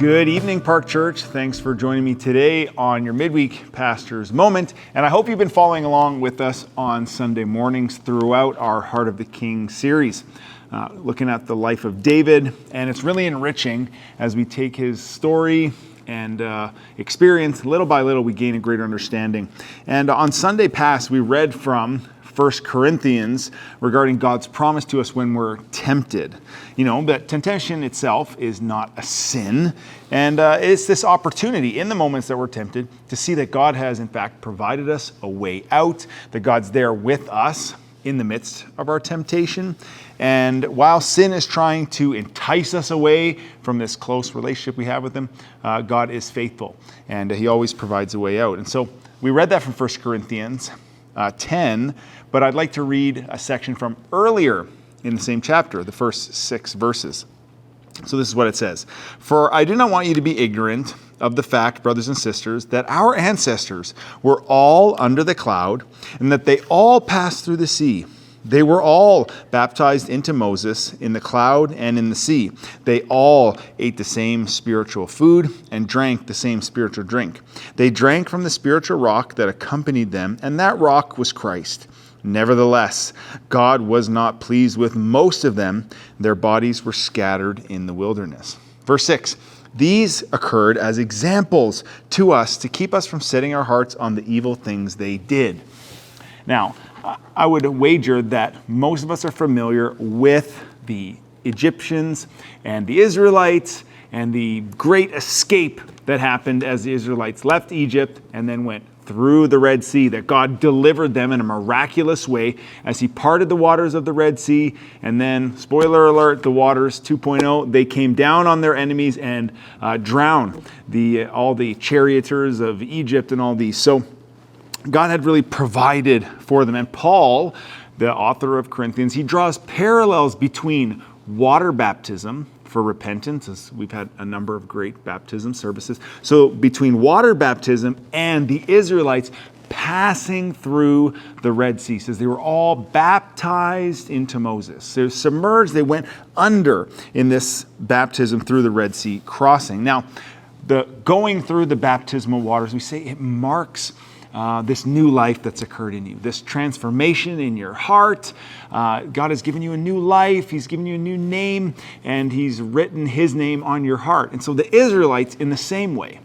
Good evening, Park Church. Thanks for joining me today on your Midweek Pastor's Moment. And I hope you've been following along with us on Sunday mornings throughout our Heart of the King series, looking at the life of David. And it's really enriching as we take his story and experience. Little by little, we gain a greater understanding. And on Sunday past, we read from 1 Corinthians regarding God's promise to us when we're tempted. You know, that temptation itself is not a sin. And it's this opportunity in the moments that we're tempted to see that God has, in fact, provided us a way out, that God's there with us in the midst of our temptation. And while sin is trying to entice us away from this close relationship we have with Him, God is faithful, and He always provides a way out. And so we read that from 1 Corinthians 10, but I'd like to read a section from earlier in the same chapter, the first 6 verses. So this is what it says. "For I do not want you to be ignorant of the fact, brothers and sisters, that our ancestors were all under the cloud, and that they all passed through the sea. They were all baptized into Moses in the cloud and in the sea. They all ate the same spiritual food and drank the same spiritual drink. They drank from the spiritual rock that accompanied them, and that rock was Christ. Nevertheless, God was not pleased with most of them. Their bodies were scattered in the wilderness." Verse 6, "These occurred as examples to us to keep us from setting our hearts on the evil things they did." Now, I would wager that most of us are familiar with the Egyptians and the Israelites and the great escape that happened as the Israelites left Egypt and then went through the Red Sea, that God delivered them in a miraculous way as He parted the waters of the Red Sea. And then, spoiler alert, the waters 2.0, they came down on their enemies and drowned all the charioteers of Egypt and all these. So God had really provided for them. And Paul, the author of Corinthians, he draws parallels between water baptism for repentance, as we've had a number of great baptism services. So between water baptism and the Israelites passing through the Red Sea. It says they were all baptized into Moses. They're submerged, they went under in this baptism through the Red Sea crossing. Now, the going through the baptismal waters, we say it marks this new life that's occurred in you, this transformation in your heart. God has given you a new life. He's given you a new name, and He's written His name on your heart. And so the Israelites, in the same way,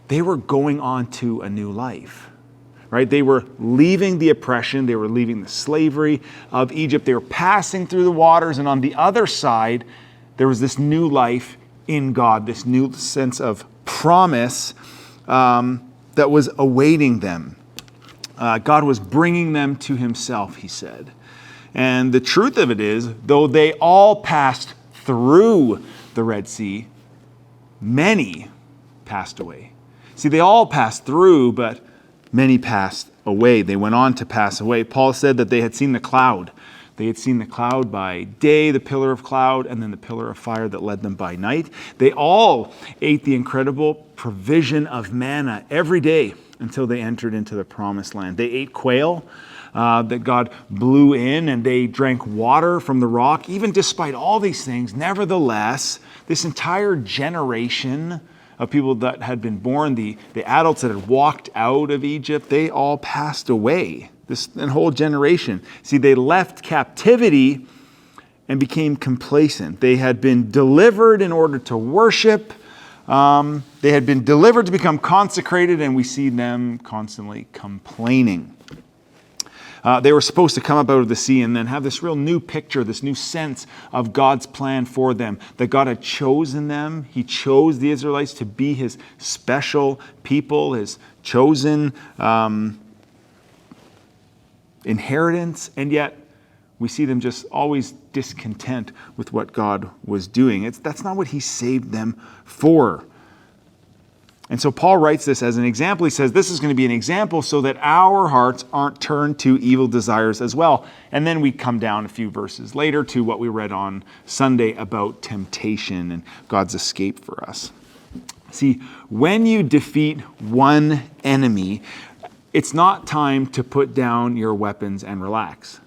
they were going on to a new life, right? They were leaving the oppression. They were leaving the slavery of Egypt. They were passing through the waters, and on the other side, there was this new life in God, this new sense of promise that was awaiting them. God was bringing them to Himself, he said. And the truth of it is, though they all passed through the Red Sea, many passed away. See, they all passed through, but many passed away. They went on to pass away. Paul said that they had seen the cloud. They had seen the cloud by day, the pillar of cloud, and then the pillar of fire that led them by night. They all ate the incredible provision of manna every day until they entered into the promised land. They ate quail that God blew in, and they drank water from the rock. Even despite all these things, nevertheless, this entire generation of people that had been born, the adults that had walked out of Egypt, they all passed away. This whole generation. See, they left captivity and became complacent. They had been delivered in order to worship. They had been delivered to become consecrated, and we see them constantly complaining. They were supposed to come up out of the sea and then have this real new picture, this new sense of God's plan for them, that God had chosen them. He chose the Israelites to be His special people, His chosen inheritance, and yet we see them just always discontent with what God was doing. That's not what He saved them for. And so Paul writes this as an example. He says this is going to be an example so that our hearts aren't turned to evil desires as well. And then we come down a few verses later to what we read on Sunday about temptation and God's escape for us. See, when you defeat one enemy, it's not time to put down your weapons and relax.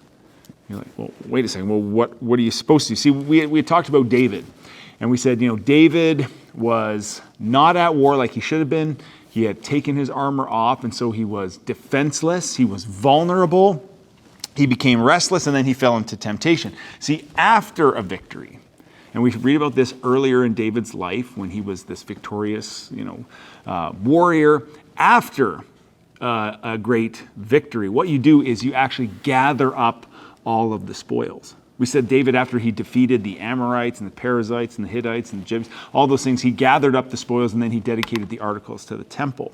You're like, well, wait a second. Well, what are you supposed to do? See, we talked about David. And we said, David was not at war like he should have been. He had taken his armor off, and so he was defenseless. He was vulnerable. He became restless, and then he fell into temptation. See, after a victory, and we read about this earlier in David's life when he was this victorious, warrior. After a great victory, what you do is you actually gather up all of the spoils. We said David, after he defeated the Amorites and the Perizzites and the Hittites and the Jebusites, all those things, he gathered up the spoils and then he dedicated the articles to the temple.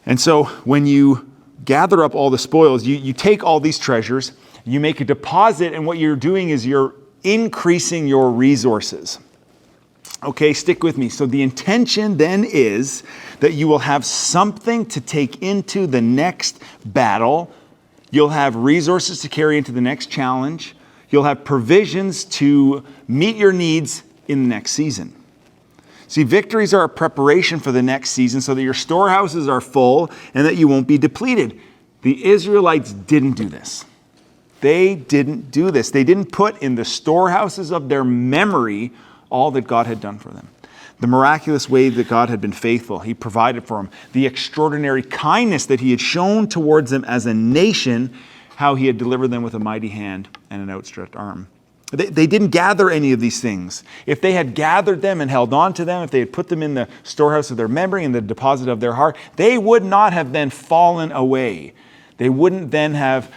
And so when you gather up all the spoils, you take all these treasures, you make a deposit, and what you're doing is you're increasing your resources. Okay, stick with me. So the intention then is that you will have something to take into the next battle. You'll have resources to carry into the next challenge. You'll have provisions to meet your needs in the next season. See, victories are a preparation for the next season so that your storehouses are full and that you won't be depleted. The Israelites didn't do this. They didn't do this. They didn't put in the storehouses of their memory all that God had done for them. The miraculous way that God had been faithful. He provided for them. The extraordinary kindness that he had shown towards them as a nation, how he had delivered them with a mighty hand and an outstretched arm. They didn't gather any of these things. If they had gathered them and held on to them, if they had put them in the storehouse of their memory and the deposit of their heart, they would not have then fallen away. They wouldn't then have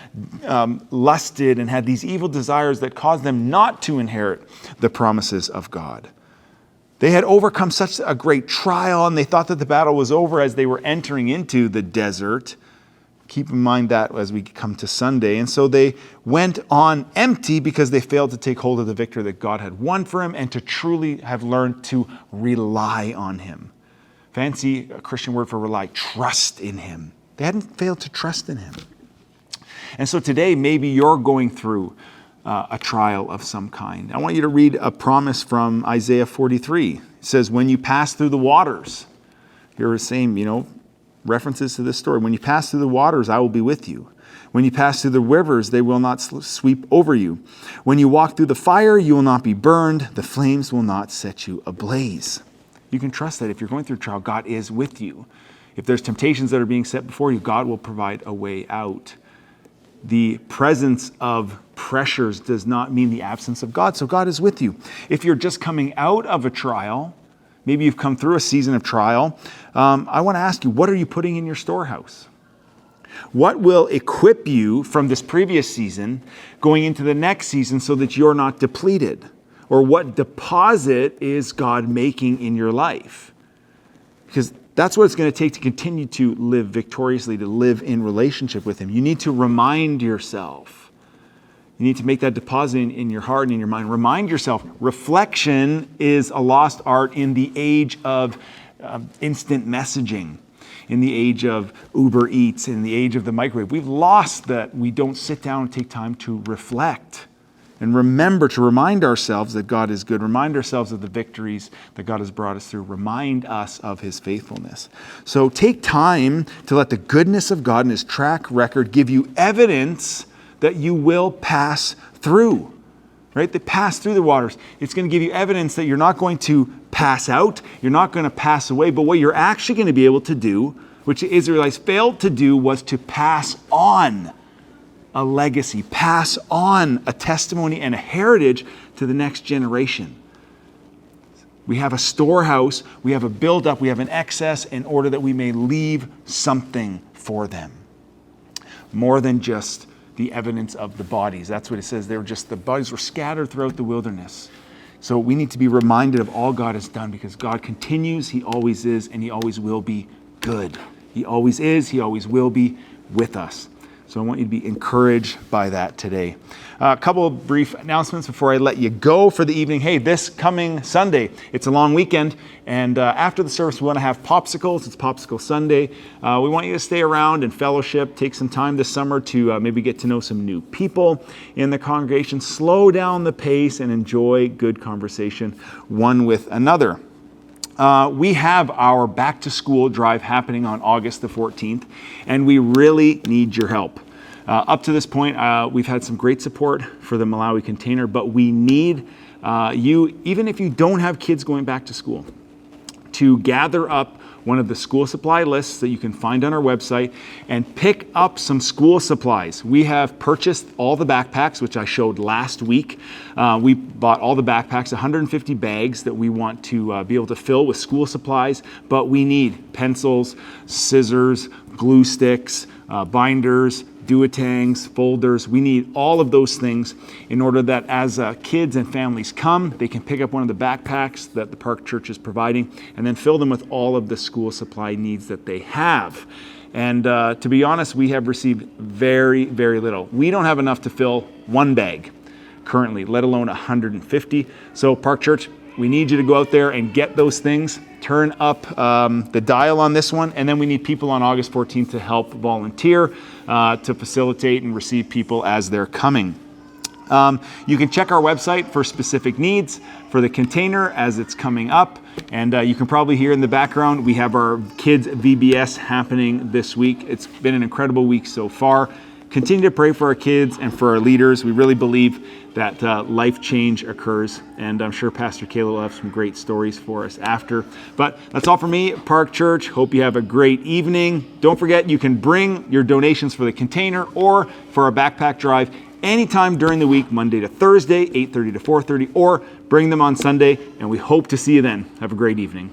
lusted and had these evil desires that caused them not to inherit the promises of God. They had overcome such a great trial, and they thought that the battle was over as they were entering into the desert. Keep in mind that as we come to Sunday. And so they went on empty because they failed to take hold of the victory that God had won for him and to truly have learned to rely on him. Fancy a Christian word for rely, trust in him. They hadn't failed to trust in him. And so today, maybe you're going through a trial of some kind. I want you to read a promise from Isaiah 43. It says, when you pass through the waters, here are the same, references to this story. When you pass through the waters, I will be with you. When you pass through the rivers, they will not sweep over you. When you walk through the fire, you will not be burned. The flames will not set you ablaze. You can trust that if you're going through a trial, God is with you. If there's temptations that are being set before you, God will provide a way out. The presence of pressures does not mean the absence of God, so God is with you. If you're just coming out of a trial, maybe you've come through a season of trial, I want to ask you, what are you putting in your storehouse? What will equip you from this previous season going into the next season so that you're not depleted? Or what deposit is God making in your life? Because that's what it's going to take to continue to live victoriously, to live in relationship with him. You need to remind yourself. You need to make that deposit in your heart and in your mind. Remind yourself. Reflection is a lost art in the age of instant messaging, in the age of Uber Eats, in the age of the microwave. We've lost that. We don't sit down and take time to reflect and remember to remind ourselves that God is good. Remind ourselves of the victories that God has brought us through. Remind us of his faithfulness. So take time to let the goodness of God and his track record give you evidence that you will pass through. Right? They pass through the waters. It's going to give you evidence that you're not going to pass out. You're not going to pass away. But what you're actually going to be able to do, which the Israelites failed to do, was to pass on a legacy, pass on a testimony and a heritage to the next generation. We have a storehouse, we have a buildup, we have an excess in order that we may leave something for them. More than just the evidence of the bodies. That's what it says. The bodies were scattered throughout the wilderness. So we need to be reminded of all God has done because God continues, he always is, and he always will be good. He always is, he always will be with us. So I want you to be encouraged by that today. A couple of brief announcements before I let you go for the evening. Hey, this coming Sunday, it's a long weekend, and after the service, we want to have popsicles. It's Popsicle Sunday. We want you to stay around and fellowship, take some time this summer to maybe get to know some new people in the congregation, slow down the pace, and enjoy good conversation one with another. We have our back to school drive happening on August the 14th, and we really need your help. Up to this point, we've had some great support for the Malawi container, but we need even if you don't have kids going back to school, to gather up one of the school supply lists that you can find on our website and pick up some school supplies. We have purchased all the backpacks, which I showed last week. We bought all the backpacks, 150 bags that we want to be able to fill with school supplies, but we need pencils, scissors, glue sticks, binders, duotangs, folders. We need all of those things in order that as kids and families come, they can pick up one of the backpacks that the Park Church is providing and then fill them with all of the school supply needs that they have. And to be honest, we have received very, very little. We don't have enough to fill one bag currently, let alone 150. So Park Church, we need you to go out there and get those things. Turn up the dial on this one, and then we need people on August 14th to help volunteer to facilitate and receive people as they're coming. You can check our website for specific needs for the container as it's coming up, and you can probably hear in the background we have our kids VBS happening this week. It's been an incredible week so far. Continue to pray for our kids and for our leaders. We really believe that life change occurs, and I'm sure Pastor Kayla will have some great stories for us after. But that's all for me, Park Church. Hope you have a great evening. Don't forget, you can bring your donations for the container or for our backpack drive anytime during the week, Monday to Thursday, 8:30 to 4:30, or bring them on Sunday, and we hope to see you then. Have a great evening.